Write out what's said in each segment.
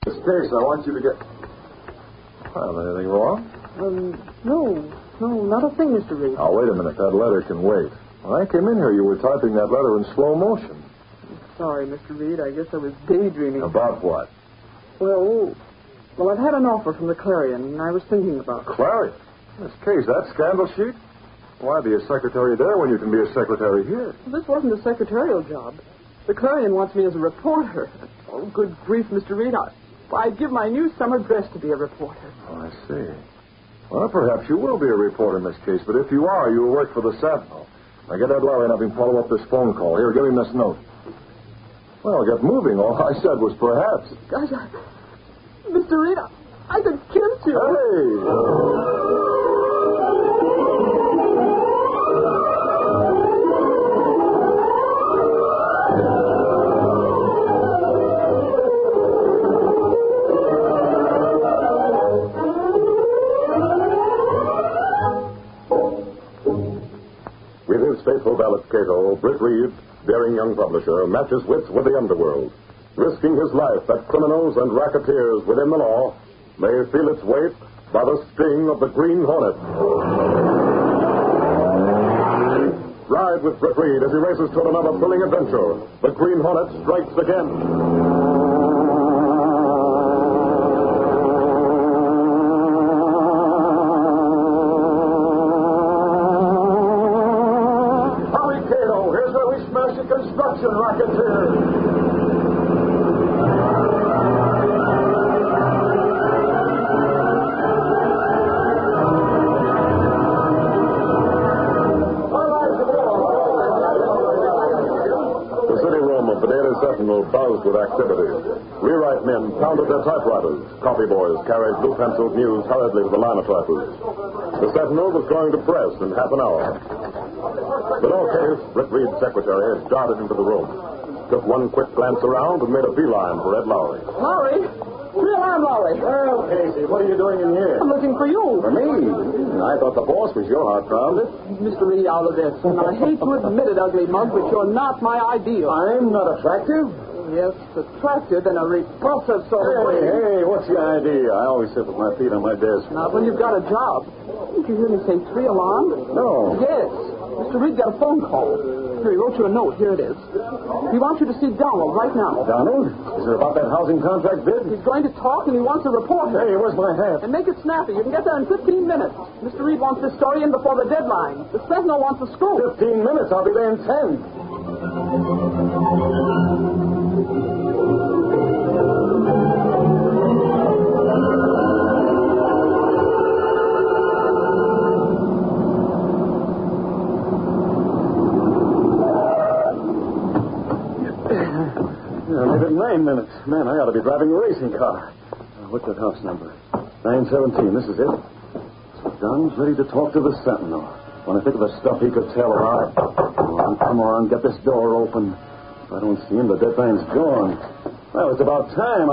This case, I want you to get... Well, anything wrong? No, not a thing, Mr. Reid. Oh, wait a minute. That letter can wait. When I came in here, you were typing that letter in slow motion. Sorry, Mr. Reid. I guess I was daydreaming. About what? Well, I've had an offer from the Clarion, and I was thinking about it. Clarion? This case, that scandal sheet? Why be a secretary there when you can be a secretary here? This wasn't a secretarial job. The Clarion wants me as a reporter. Oh, good grief, Mr. Reid. I'd give my new summer dress to be a reporter. Oh, I see. Well, perhaps you will be a reporter in this case, but if you are, you will work for the Sentinel. Now, get that lawyer and have him follow up this phone call. Here, give him this note. Well, get moving. All I said was perhaps. Gosh, Mr. Reid, I could kiss you. Hey! With his faithful valet Cato, Britt Reid, daring young publisher, matches wits with the underworld, risking his life that criminals and racketeers within the law may feel its weight by the sting of the Green Hornet. Ride with Britt Reid as he races toward another thrilling adventure. The Green Hornet strikes again. Construction racketeer. The city room of the Daily Sentinel buzzed with activity. Rewrite men pounded their typewriters. Copy boys carried blue-penciled news hurriedly to the linotypers. The Sentinel was going to press in half an hour. The law case, Britt Reid's secretary, darted into the room, took one quick glance around, and made a beeline for Ed Lowry. Lowry? Real arm, Lowry. Well, Casey, what are you doing in here? I'm looking for you. For me? I thought the boss was your hot problem. Mr. Reid, out of this. And I hate to admit it, ugly mug, but you're not my ideal. I'm not attractive? Yes, attractive in a repulsive sort of way. Hey, what's your idea? I always sit with my feet on my desk. Not when you've got a job. Didn't you hear me say 3 alarm? No. Yes. Mr. Reid got a phone call. Here, he wrote you a note. Here it is. He wants you to see Donald right now. Donald? Is it about that housing contract bid? He's going to talk, and he wants a reporter. Hey, where's my hat? And make it snappy. You can get there in 15 minutes. Mr. Reid wants this story in before the deadline. The Sentinel wants the scoop. 15 minutes. I'll be there in 10. I made it 9 minutes. Man, I ought to be driving a racing car. What's that house number? 917. This is it. So Don's ready to talk to the Sentinel. When I think of the stuff he could tell her, come on, get this door open. If I don't see him, the deadline's gone. Well, it's about time.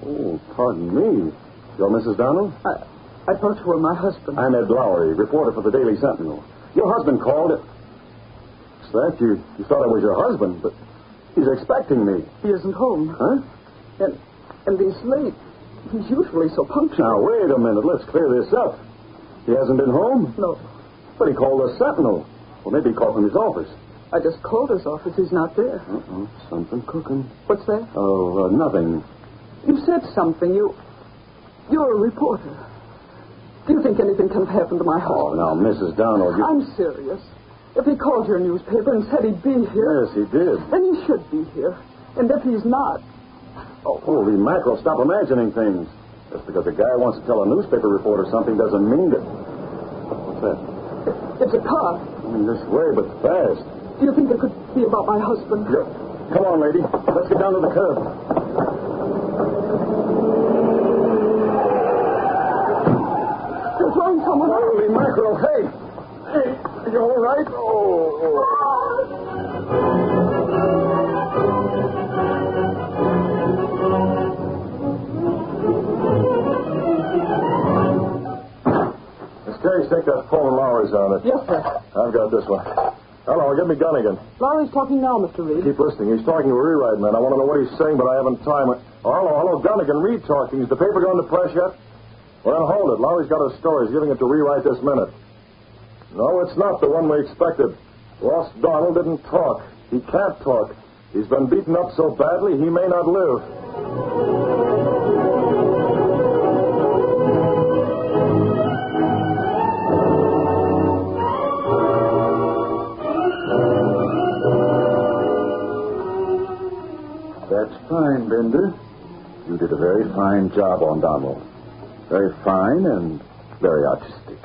Oh, pardon me. You're Mrs. Donald? I thought you were my husband. I'm Ed Lowry, reporter for the Daily Sentinel. Your husband called it. What's that? You thought I was your husband, but he's expecting me. He isn't home. Huh? And he's late. He's usually so punctual. Now, wait a minute. Let's clear this up. He hasn't been home? No. But he called the Sentinel. Well, maybe he called from his office. I just called his office. He's not there. Something cooking. What's that? Oh, nothing. You said something. You're a reporter. Do you think anything can have happened to my husband? Oh, now, Mrs. Donald, you... I'm serious. If he called your newspaper and said he'd be here... Yes, he did. Then he should be here. And if he's not... Oh, holy mackerel, stop imagining things. Just because a guy wants to tell a newspaper reporter something doesn't mean that... What's that? It's a car. This way, but fast. Do you think it could be about my husband? Yeah. Come on, lady. Let's get down to the curb. They're throwing someone. Holy mackerel, hey! Hey, are you all right? Oh. Miss Case, take that phone Lowry's on it. Yes, sir. I've got this one. Hello, give me gun again. Lowry's talking now, Mr. Reid. Keep listening. He's talking to a rewrite man. I want to know what he's saying, but I haven't time. Hello, Dunnigan. Reid talking. Is the paper going to press yet? Well, then hold it. Lowry's got a story. He's giving it to rewrite this minute. No, it's not the one we expected. Ross Donald didn't talk. He can't talk. He's been beaten up so badly he may not live. That's fine, Bender. You did a very fine job on Donald. Very fine and very artistic.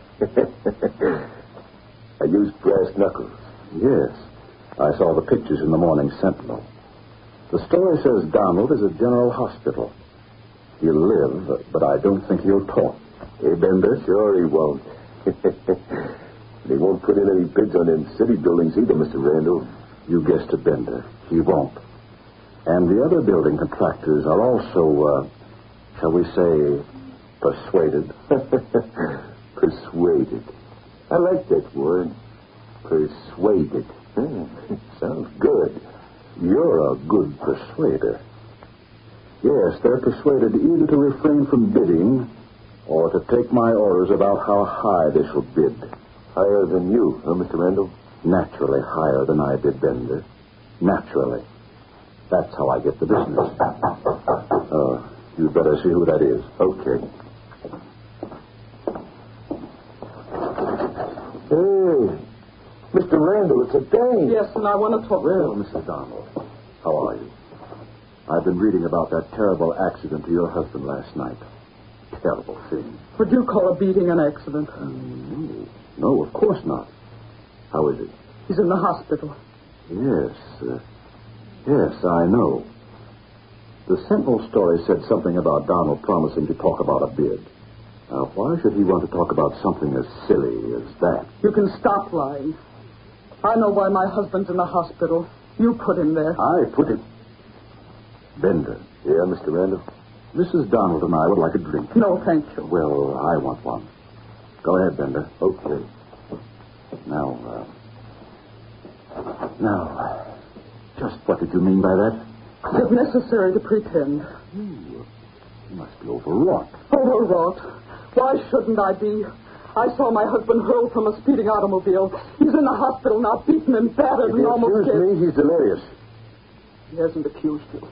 I used brass knuckles. Yes. I saw the pictures in the morning Sentinel. The story says Donald is at General Hospital. He'll live, but I don't think he'll talk. Hey, Bender? Sure he won't. They won't put in any bids on them city buildings either, Mr. Randall. You guessed it, Bender. He won't. And the other building contractors are also, shall we say, persuaded. Persuaded. I like that word. Persuaded. Sounds good. You're a good persuader. Yes, they're persuaded either to refrain from bidding or to take my orders about how high they shall bid. Higher than you, huh, Mr. Randall? Naturally higher than I did, Bender. Naturally. That's how I get the business. You'd better see who that is. Okay. Hey, Mr. Randall, it's a dame. Yes, and I want to talk Well, to you. Mrs. Donald, how are you? I've been reading about that terrible accident to your husband last night. Terrible thing. Would you call a beating an accident? No, of course not. How is it? He's in the hospital. Yes, I know. The Sentinel story said something about Donald promising to talk about a bid. Now, why should he want to talk about something as silly as that? You can stop lying. I know why my husband's in the hospital. You put him there. I put him... Bender. Yeah, Mr. Randall? Mrs. Donald and I would like a drink. No, thank you. Well, I want one. Go ahead, Bender. Okay. Now, just what did you mean by that? It's necessary to pretend. You must be overwrought. Overwrought. Why shouldn't I be? I saw my husband hurled from a speeding automobile. He's in the hospital now, beaten and battered and almost dead. Excuse me, he's delirious. He hasn't accused you.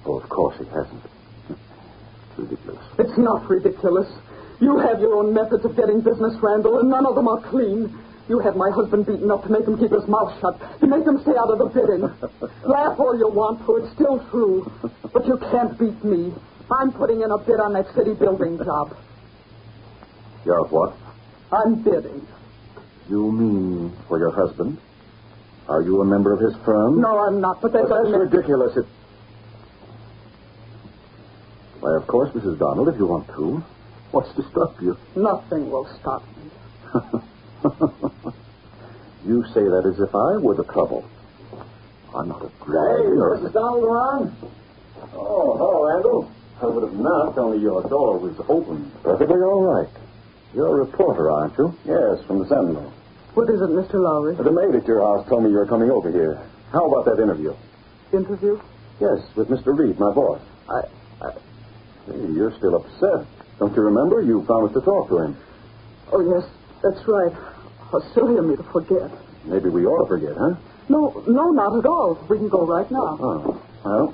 Oh, of course he hasn't. It's ridiculous. It's not ridiculous. You have your own methods of getting business, Randall, and none of them are clean. You had my husband beaten up to make him keep his mouth shut, to make him stay out of the bidding. Laugh all you want, for it's still true. But you can't beat me. I'm putting in a bid on that city building job. You're what? I'm bidding. You mean for your husband? Are you a member of his firm? No, I'm not, but that's ridiculous. Why, of course, Mrs. Donald, if you want to. What's to stop you? Nothing will stop me. You say that as if I were the trouble. I'm not a drag. Hey, Mrs. Donald around? Oh, hello, Randall. I would have knocked, only your door was open. Perfectly all right. You're a reporter, aren't you? Yes, from the Sentinel. What is it, Mr. Lowry? The maid at your house told me you were coming over here. How about that interview? Interview? Yes, with Mr. Reid, my boss. Hey, you're still upset. Don't you remember? You promised to talk to him. Oh, yes, that's right. How silly of me to forget. Maybe we ought to forget, huh? No, not at all. We can go right now. Oh, well,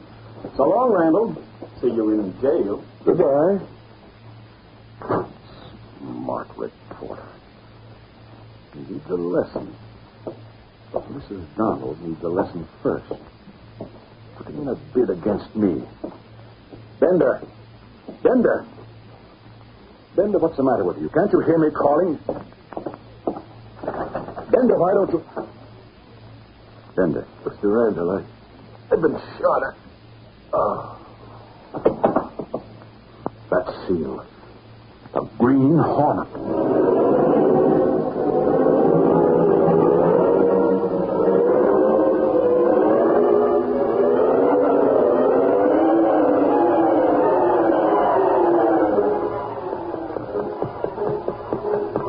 so long, Randall. See you in jail. Goodbye. Smart reporter. He needs a lesson. But Mrs. Donald needs a lesson first. Putting in a bid against me. Bender! Bender, what's the matter with you? Can't you hear me calling? Bender, why don't you... Bender. Mr. Randall, I've been shot at. That seal. The Green Hornet.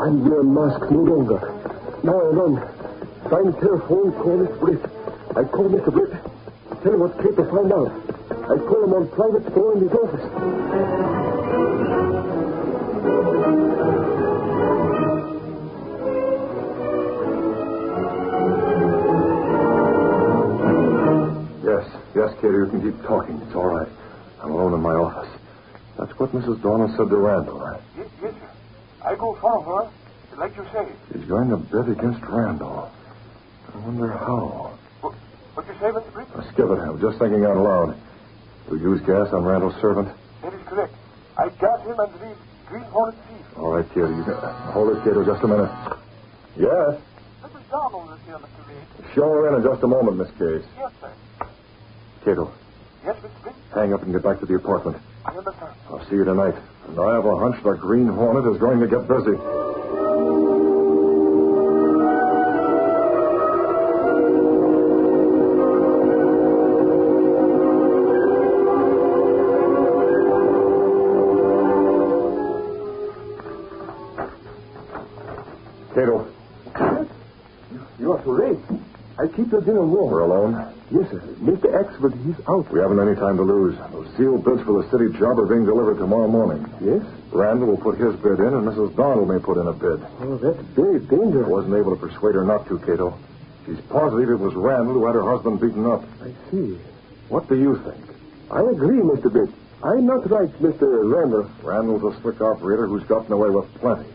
I'm your mask no longer. Now I'm on. Find telephone, call Miss Britt. I call Mr. Britt. Tell him what Kate to find out. I call him on private phone in his office. Yes, Katie, you can keep talking. It's all right. I'm alone in my office. That's what Mrs. Donald said to Randall, right? Yes, sir. I go follow her, like you say. She's going to bid against Randall. I wonder how. What you say, Mr. Britt? Skip it, I'm just thinking out loud. You use gas on Randall's servant? That is correct. I got him under the Green Hornet thief. All right, Katie. You can... Hold it, Katie, just a minute. Yes? Mrs. Donald is here, Mr. Reid. Show her in just a moment, Miss Case. Yes, sir. Cato, Yes, Mr. Britt? hang up and get back to the apartment. I understand. I'll see you tonight. And I have a hunch the Green Hornet is going to get busy. Cato. You are too late. I keep your dinner warm. We're alone? Yes, sir. Mr. Axford, he's out. We haven't any time to lose. Those sealed bids for the city job are being delivered tomorrow morning. Yes? Randall will put his bid in, and Mrs. Donald may put in a bid. Oh, that's very dangerous. I wasn't able to persuade her not to, Cato. She's positive it was Randall who had her husband beaten up. I see. What do you think? I agree, Mr. Britt. I'm not right, Mr. Randall. Randall's a slick operator who's gotten away with plenty.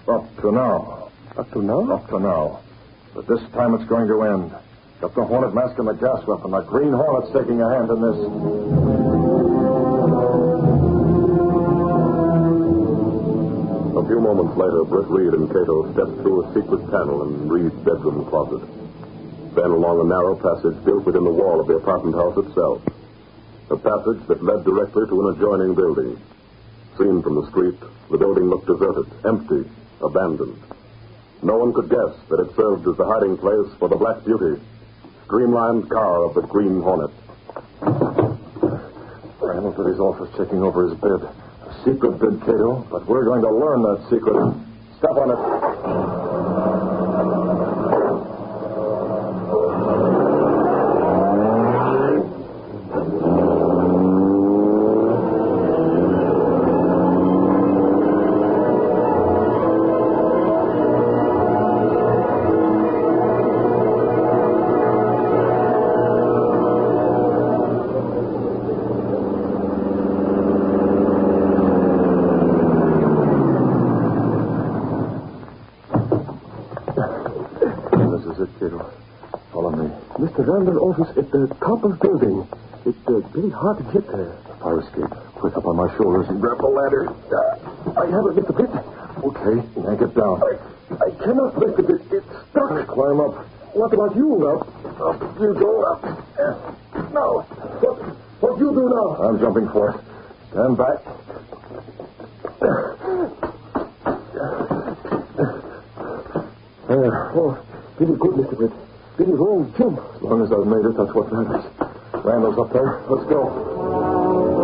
Up to now. Up to now? Up to now. But this time it's going to end. Got the Hornet mask and the gas weapon. The Green Hornet's taking a hand in this. A few moments later, Britt Reid and Cato stepped through a secret panel in Reid's bedroom closet. Then along a narrow passage built within the wall of the apartment house itself. A passage that led directly to an adjoining building. Seen from the street, the building looked deserted, empty, abandoned. No one could guess that it served as the hiding place for the Black Beauty, streamlined car of the Green Hornet. Randall's at his office checking over his bid. A secret bid, Cato, but we're going to learn that secret. Step on it. Randall's office at the top of the building. It's very hard to get there. Fire escape. Quick, up on my shoulders and grab the ladder. I have it, Mr. Britt. Okay, yank it down. I cannot lift it. It's stuck. Climb up. What about you? Up you go. Up. Now, what do you do now? I'm jumping for it. Stand back. There. Oh, very good, Mr. Britt. Very wrong, Jim. As long as I've made it, that's what matters. Randall's up there. Let's go.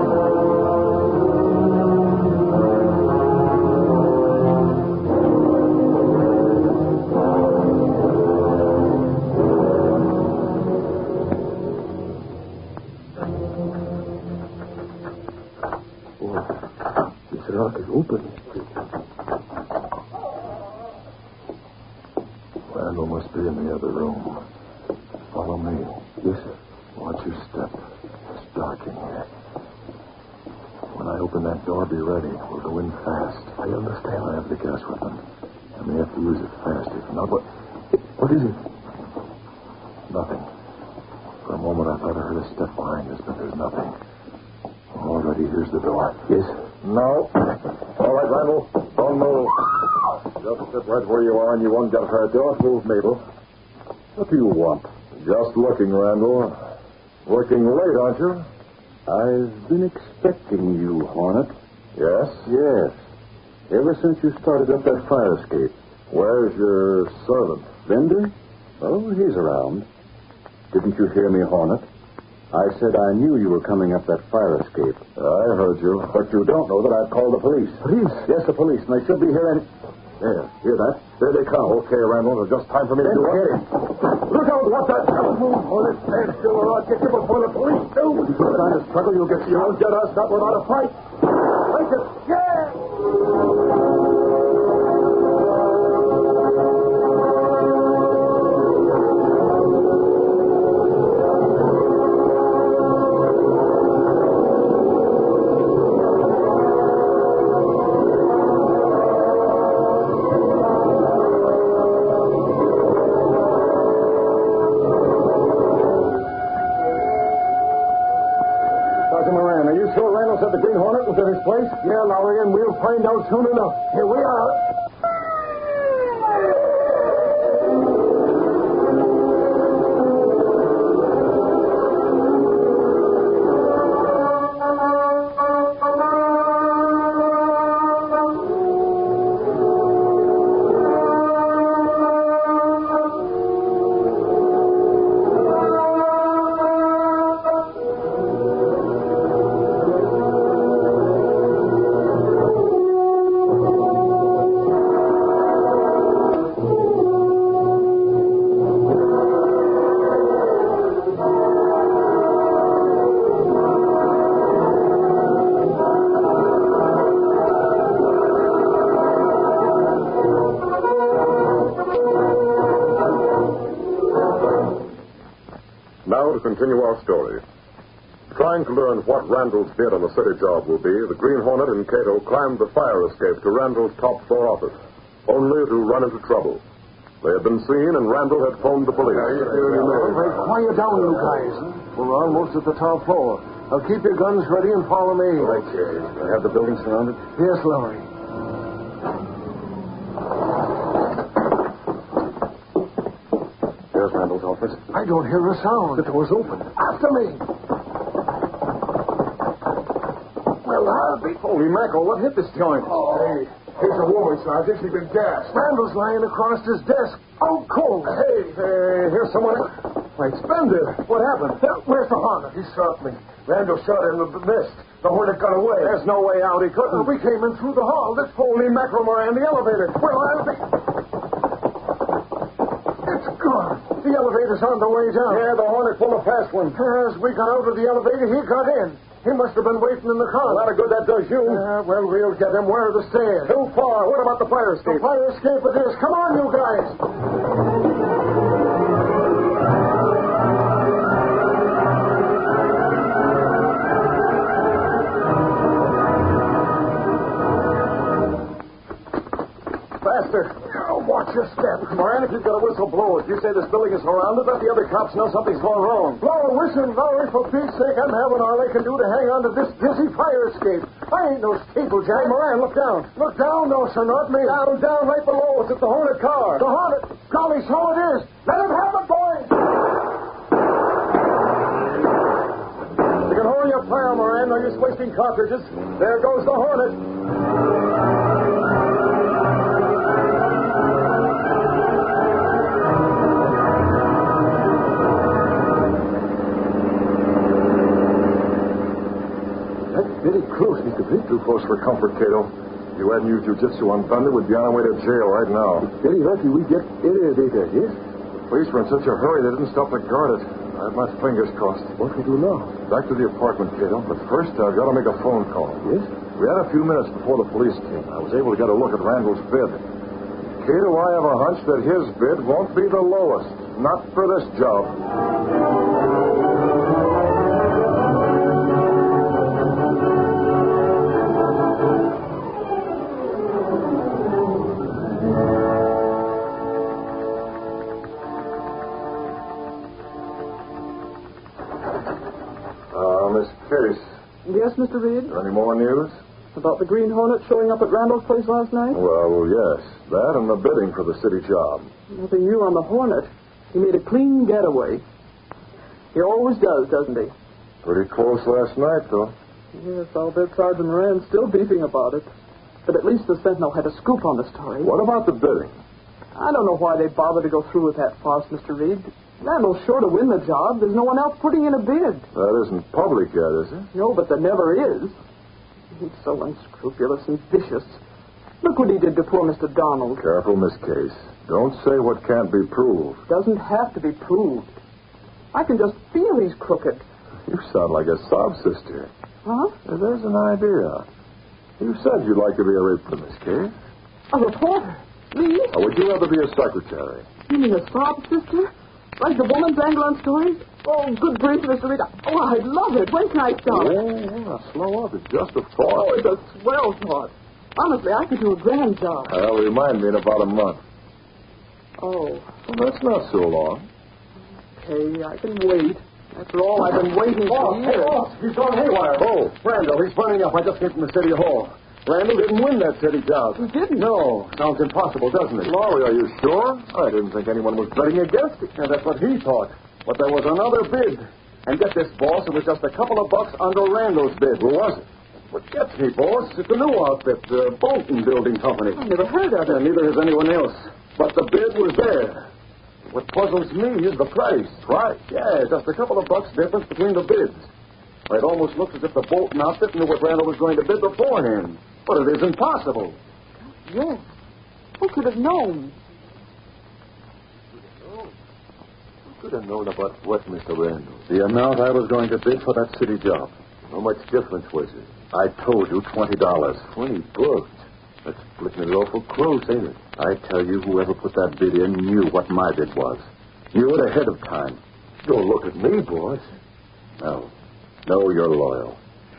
Oh, this lock is open. Randall must be in the other room. Follow me. Yes, sir. Watch your step. It's dark in here. When I open that door, be ready. We'll go in fast. I understand. I have the gas weapon. I may have to use it fast. If not, what is it? Nothing. For a moment, I thought I heard a step behind us, but there's nothing. Already, here's the door. Yes. No. All right, Randall. Don't move. Just sit right where you are and you won't get hurt. Don't move, Mabel. What do you want? Just looking, Randall. Working late, aren't you? I've been expecting you, Hornet. Yes? Yes. Ever since you started up that fire escape. Where's your servant? Bender? Oh, he's around. Didn't you hear me, Hornet? I said I knew you were coming up that fire escape. I heard you. But you don't know that I've called the police. Police? Yes, the police, and they should be here any... Yeah, hear that? There they come. Okay, Randall, it's just time for me to do it. Look out, what that... Move, Hornet. Stand still or I'll get you before the police do. If you go down to struggle, you'll get shot. You'll get us, not without a fight. Take it. Yeah! At the Green Hornet was in his place? Yeah, Lowry, and we'll find out soon enough. Here we are. Now to continue our story. Trying to learn what Randall's bid on the city job will be, the Green Hornet and Cato climbed the fire escape to Randall's top floor office, only to run into trouble. They had been seen, and Randall had phoned the police. Quiet down, you guys. We're almost at the top floor. Now keep your guns ready and follow me. Right, Jerry. They have the building surrounded? Yes, Lowry. There's Randall's office. I don't hear a sound. The door's open. After me. Well, I'll be... Holy mackerel, what hit this joint? Oh. Hey, here's a woman, Sergeant. She's been gassed. Randall's lying across his desk. Out cold. Hey, here's someone... Wait, Splendid. What happened? Where's the Hornet? He shot me. Randall shot him in the mist. The Hornet got away. There's no way out. He couldn't. We came in through the hall. This holy mackerel ran the elevator. Well, I'll be... It's gone. The elevator's on the way down. Yeah, the Hornet pulled a fast one. As we got out of the elevator, he got in. He must have been waiting in the car. A lot of good that does you. Well, we'll get him. Where are the stairs? Too far. What about the fire escape? The fire escape it is. Come on, you guys. Faster. Watch your step. Moran, if you've got a whistle, blow it. You say this building is surrounded, let the other cops know something's going wrong. Blow a whistle, Lowry. For Pete's sake, I'm having all I can do to hang on to this dizzy fire escape. I ain't no steeplejack. Hey, Moran, look down. Look down, no, sir, not me. Down, right below us. It's the Hornet car. The Hornet? Golly, so it is. Let him have it, boys. You can hold your fire, Moran. No use wasting cartridges. There goes the Hornet. Very close, Mr. Britt. Too close for comfort, Cato. If you hadn't used jujitsu on Thunder, we'd be on our way to jail right now. It's very lucky we get elevator, yes? The police were in such a hurry they didn't stop to guard it. I had my fingers crossed. What we do now? Back to the apartment, Cato. But first, I've got to make a phone call. Yes? We had a few minutes before the police came. I was able to get a look at Randall's bid. Cato, I have a hunch that his bid won't be the lowest. Not for this job. Miss Case. Yes, Mr. Reid? Any more news? About the Green Hornet showing up at Randall's place last night? Well, yes. That and the bidding for the city job. Nothing new on the Hornet. He made a clean getaway. He always does, doesn't he? Pretty close last night, though. Yes, I'll bet Sergeant Moran's still beefing about it. But at least the Sentinel had a scoop on the story. What about the bidding? I don't know why they bothered to go through with that farce, Mr. Reid. Randall's sure to win the job. There's no one else putting in a bid. That isn't public yet, is it? No, but there never is. He's so unscrupulous and vicious. Look what he did to poor Mr. Donald. Careful, Miss Case. Don't say what can't be proved. Doesn't have to be proved. I can just feel he's crooked. You sound like a sob sister. Huh? There's an idea. You said you'd like to be a reporter, Miss Case. A reporter? Me? Or would you rather be a secretary? You mean a sob sister? Like the woman's angle on stories? Oh, good grief, Mr. Reid. Oh, I'd love it. When can I start? Oh, slow up. It's just a thought. Oh, it's a swell thought. Honestly, I could do a grand job. Well, remind me in about a month. Oh. Well, that's not so long. Okay, I can wait. After all, I've been waiting for years. Boss, he's gone haywire. Oh. Randall, he's burning up. I just came from the city hall. Randall didn't win that city job. He didn't? No. Sounds impossible, doesn't it? Laurie, are you sure? I didn't think anyone was betting against it. Yeah, that's what he thought. But there was another bid. And get this, boss, it was just a couple of bucks under Randall's bid. Who was it? What gets me, boss? It's a new outfit, the Bolton Building Company. I never heard of it. And neither has anyone else. But the bid was there. What puzzles me is the price. Right. Yeah, just a couple of bucks difference between the bids. It almost looks as if the Bolton outfit knew what Randall was going to bid beforehand. But it isn't possible. Yes. Who could have known? Who could have known about what, Mr. Randall? The amount I was going to bid for that city job. How much difference was it? I told you $20. $20. That's splitting it awful close, ain't it? I tell you, whoever put that bid in knew what my bid was. Knew it ahead of time. Don't look at me, boss. No. No, you're loyal.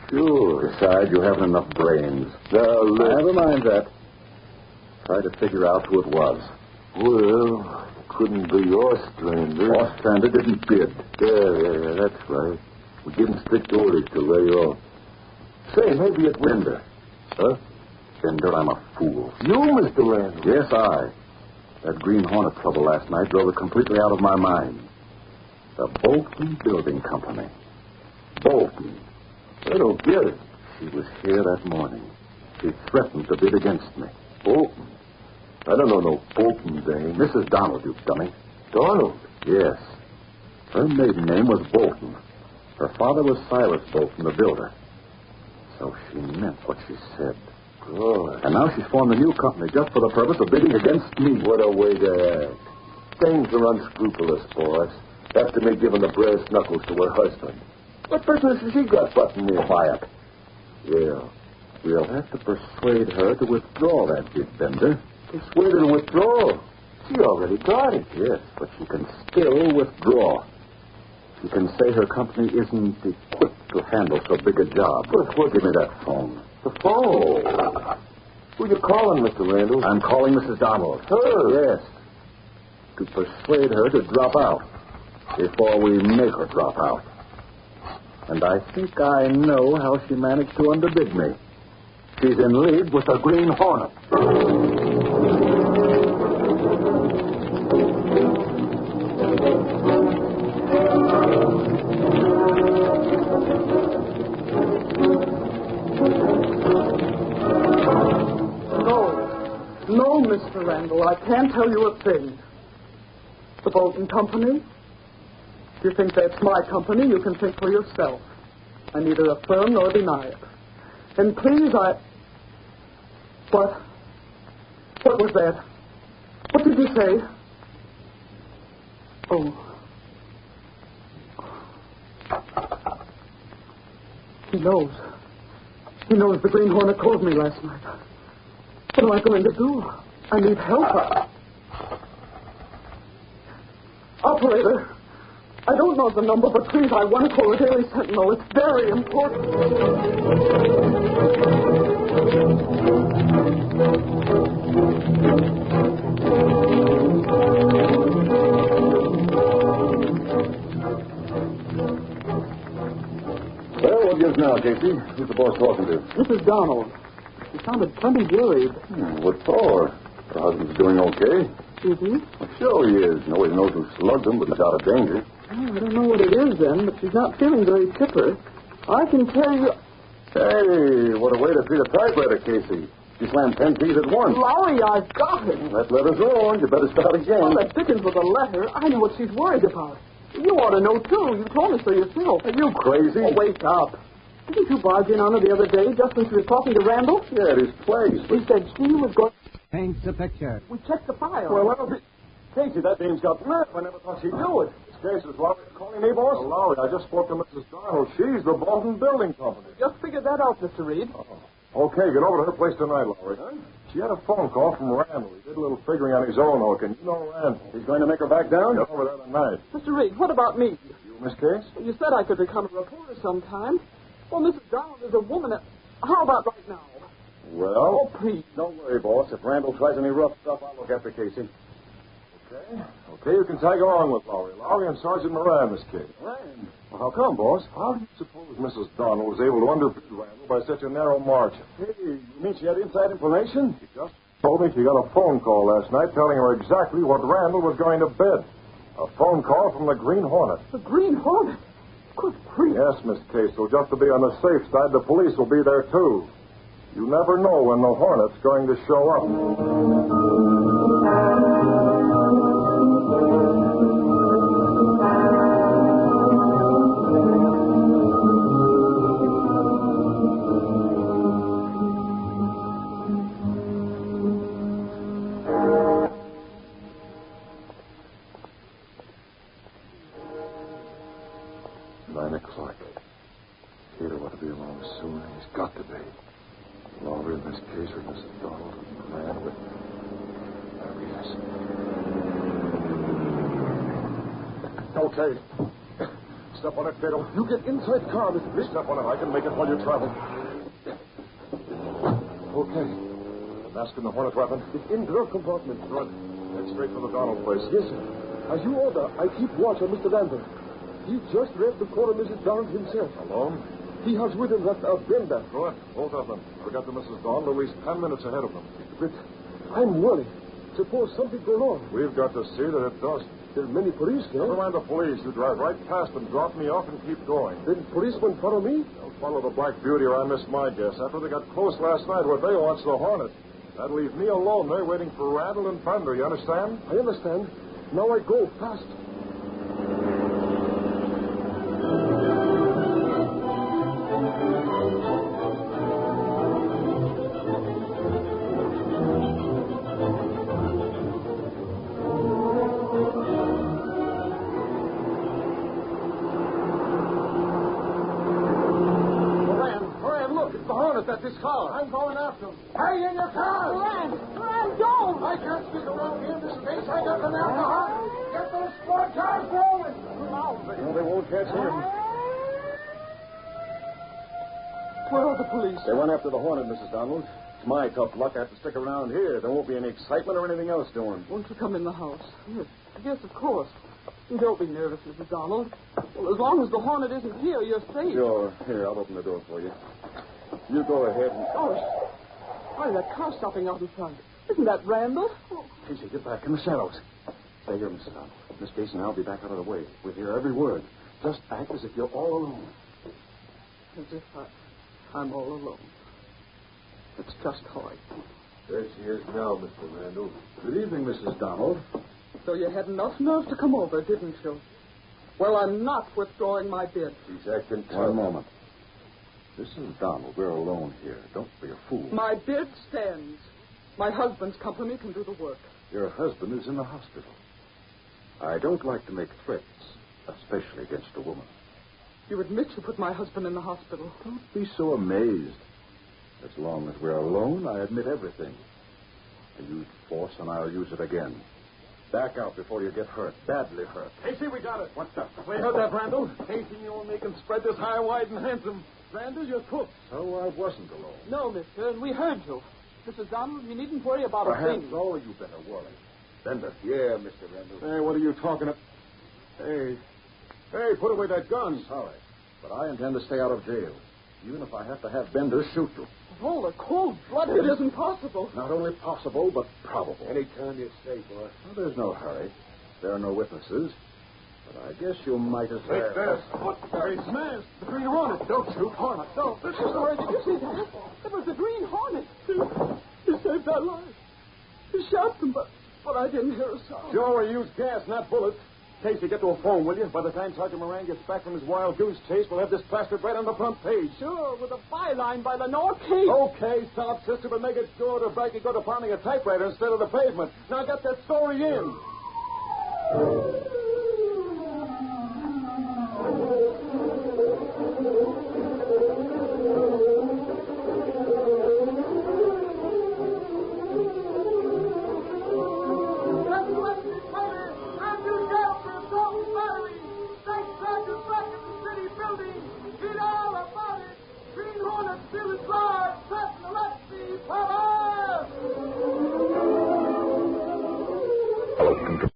Sure. Besides, you haven't enough brains. Never mind that. Try to figure out who it was. Well, couldn't be Ostrander. Ostrander didn't bid. Yeah, that's right. We didn't stick to orders till later on. Say, maybe it Bender. Huh? Bender, I'm a fool. You, Mr. Randall? Yes, I. That Green Hornet trouble last night drove it completely out of my mind. The Bolton Building Company. Bolton. I don't get it. She was here that morning. She threatened to bid against me. Bolton? I don't know no Bolton dame. Mrs. Donald, you dummy. Donald? Yes. Her maiden name was Bolton. Her father was Silas Bolton, the builder. So she meant what she said. Good. And now she's formed a new company just for the purpose of bidding against me. What a way to act. Dames are unscrupulous, boss. After me giving the brass knuckles to her husband. What business has she got butting me? Quiet. Yeah. We'll have to persuade her to withdraw that bid, Bender. Persuade her to withdraw. She already got it. Yes, but she can still withdraw. She can say her company isn't equipped to handle so big a job. What? Give me that phone. The phone? Who you calling, Mr. Randall? I'm calling Mrs. Donald. Her? Yes. To persuade her to drop out before we make her drop out. And I think I know how she managed to underbid me. She's in league with the Green Hornet. No, Mr. Randall, I can't tell you a thing. The Bolton Company? If you think that's my company, you can think for yourself. I neither affirm nor deny it. And please, What? What was that? What did you say? Oh. He knows. He knows the Green Hornet called me last night. What am I going to do? I need help. Operator, I don't know the number, but please, I want to call the Daily Sentinel. It's very important. Well, what gives now, Casey? Who's the boss talking to? Mrs. Donald. She sounded plenty worried. What for? Her husband's doing okay. Is he? Well, sure he is. Nobody knows who slugged him, but he's out of danger. Oh, I don't know what it is then, but she's not feeling very chipper. I can tell you... Hey, what a way to treat a typewriter, Casey. She slammed 10 keys at once. Lowry, I've got it. That letter's wrong. You better start again. Well, that Dickens was a letter. I know what she's worried about. You ought to know, too. You told me so yourself. Are you crazy? Oh, wake up. Didn't you barge in on her the other day just when she was talking to Randall? Yeah, at his place. He said she was going... Paints the picture. We checked the file. Well, that'll be... Casey, that dame's got nerve. I never thought she'd do it. This case is Lowry calling me, boss? Well, Lowry, I just spoke to Mrs. Donald. She's the Bolton Building Company. Just figured that out, Mr. Reid. Okay, get over to her place tonight, Lowry. Huh? She had a phone call from Randall. He did a little figuring on his own hook, and you know Randall. He's going to make her back down? Get over there tonight. Mr. Reid, what about me? You, Miss Case? You said I could become a reporter sometime. Well, Mrs. Donald is a woman. How about right now? Well? Oh, please. Don't worry, boss. If Randall tries any rough stuff, I'll look after Casey. Okay, you can tag along with Lowry. Lowry and Sergeant Moran, Miss Case. Moran? Well, how come, boss? How do you suppose Mrs. Donald was able to underbid Randall by such a narrow margin? Hey, you mean she had inside information? She just told me she got a phone call last night telling her exactly what Randall was going to bid. A phone call from the Green Hornet. The Green Hornet? Good grief. Yes, Miss Case. So just to be on the safe side, the police will be there, too. You never know when the Hornet's going to show up. 9 o'clock. Peter ought to be along soon. He's got to be. Lowry in this case with Mrs. Donald and Moran with... There he is. Okay. Step on it, Fiddle. You get inside the car, Mr. Fish. Step on it. I can make it while you travel. Okay. The mask and the Hornet weapon? It's in the compartment. Good. Head straight for the Donald place. Yes, sir. As you order, I keep watch on Mr. Randall. He just read the call of Mrs. Donald himself. Alone? He has with him that Brenda. Good. Both of them. We got the Mrs. Donald at least 10 minutes ahead of them. But I'm worried. Suppose something goes wrong. We've got to see that it doesn't. There are many police there. Never mind the police. You drive right past them, drop me off, and keep going. Then policemen follow me? They'll follow the Black Beauty, or I missed my guess. After they got close last night where they watched the Hornet. That'll leave me alone there waiting for Randall and Thunder. You understand? I understand. Now I go fast. At this car. I'm going after him. Hurry in your car! Moran, don't! I can't stick around here in this space. I got them out the heart. Get those sport cars rolling. No, they won't catch him. Where are the police? They went after the Hornet, Mrs. Donald. It's my tough luck. I have to stick around here. There won't be any excitement or anything else doing. Won't you come in the house? Yes, of course. Don't be nervous, Mrs. Donald. Well, as long as the Hornet isn't here, you're safe. Sure. Here, I'll open the door for you. You go ahead and... Oh, why, that car stopping out in front. Isn't that Randall? Oh. Casey, get back in the shadows. Stay here, Mrs. Donald. Miss Casey and I'll be back out of the way. We'll hear every word. Just act as if you're all alone. As if I'm all alone. It's just how I feel. There she is now, Mr. Randall. Good evening, Mrs. Donald. So you had enough nerve to come over, didn't you? Well, I'm not withdrawing my bid. She's acting tough. One moment. Mrs. Donald, we're alone here. Don't be a fool. My bid stands. My husband's company can do the work. Your husband is in the hospital. I don't like to make threats, especially against a woman. You admit you put my husband in the hospital. Don't be so amazed. As long as we're alone, I admit everything. I used force, and I'll use it again. Back out before you get hurt, badly hurt. Casey, we got it. What's up? We heard that, Randall. Casey, you'll make him spread this high, wide, and handsome. Randall, you're cooked. So I wasn't alone. No, mister, and we heard you. Mrs. Donald, you needn't worry about a Perhaps thing. all you better worry. Bender. Yeah, Mr. Randall. Hey, what are you talking about? Hey, put away that gun. Sorry, but I intend to stay out of jail, even if I have to have Bender shoot you. Oh, the cold-blooded isn't possible. Not only possible, but probable. Anytime you say, boss. Well, there's no hurry. There are no witnesses. But I guess you might as well. Take this. What? Hey, smashed. The Green Hornet. Don't shoot. Hornet. Don't. Sorry, did you see that? It was the Green Hornet. He saved our lives. He shot them, but I didn't hear a sound. Sure, we used gas, not bullets. Casey, get to a phone, will you? By the time Sergeant Moran gets back from his wild goose chase, we'll have this plastered right on the front page. Sure, with a byline by the North Cape. Okay, stop, sister, but make it sure to break and go to pounding a typewriter instead of the pavement. Now get that story in. Read all about it. Green Hornet still is live. Sentinel, let's see. Bye-bye.